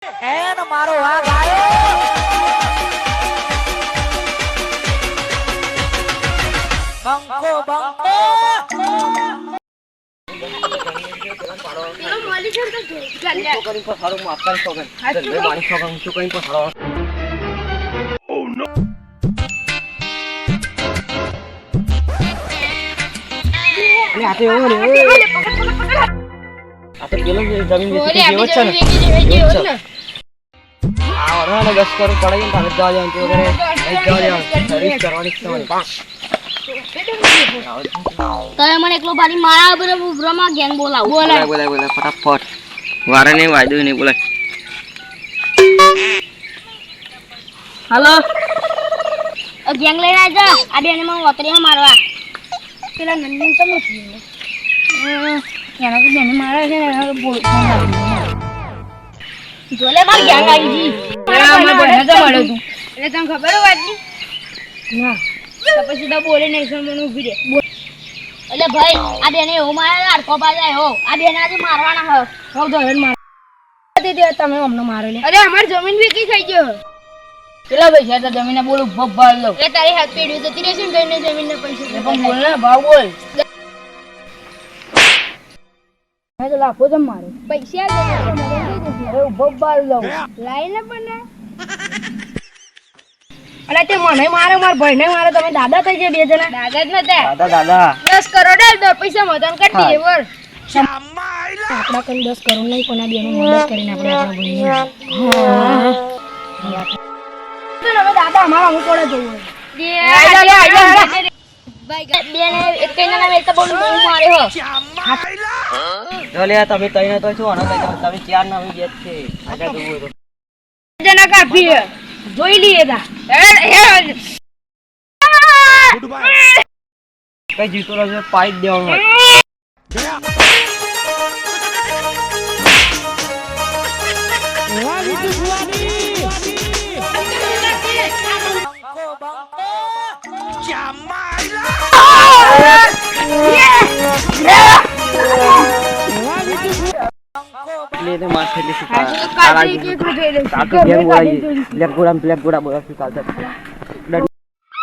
એનો મારો વાઘ આવ્યો. બંકો બંકો મને એકલો બારી મારા બરાબર બ્રહ્મા ગેંગ બોલાવ બોલાય ફટાફટ વારે નહીં વાયદો નહીં બોલાય. હાલો ગેંગ લઈને આવજા આ બેને મને ઓતરી મારવા પેલા નંદન તો નથી એના તો બેને મારે છે ને એના બોલ જોલે માર ગેંગ આવી જી મારા બને તો મળ્યો તું એટલે તને ખબર હોય વાતની ના તો પછી તો બોલે નહીં સમજવાનું ઊભી રે એટલે ભાઈ આ બેને એવો મારે આડકો બાજાય હો આ બેને આજે મારવાના હો હો ધોરણ માર દે તમે અમને મારો લે અરે અમાર જમીન વેચી થઈ ગયો કેટલા પૈસા તો જમીન બોલું ભબ્બાલ લો એ તારી હાથ પેડ્યું તો તીરે શું કઈને જમીન ના પૈસા પણ બોલ ને ભાવ બોલ મે તો લાખો જમ મારે પૈસા અરે ભબ્બાલ લો લાઈને પણ અરે તે મને મારે માર ભાઈને મારે તમે દાદા થઈ ગયા બે જણા દાદા જ નતા દાદા 10 કરોડ આલ પૈસા મદન કાઢી દે વર આપડા કઈ 10 કરોડ નહીં પણ આ બેનો મદદ કરીને આપણે આપણા ભાઈને તો હવે દાદા અમારા અમુક પડે જોવું બેને એક કઈના નામે તો બોલું બહુ મારે હો લે તમે તઈને તો છો ને તમે ચાર નવી બેચ છે આગળ જોવું જના કાફી જોઈ લીએ દા કઈ જીતો રહ્યો પાઇપ દેવાનું લેને માથે લે શિકાર આ ગેમ બોલાઈ બ્લેક ગોડા બોલા શિકાર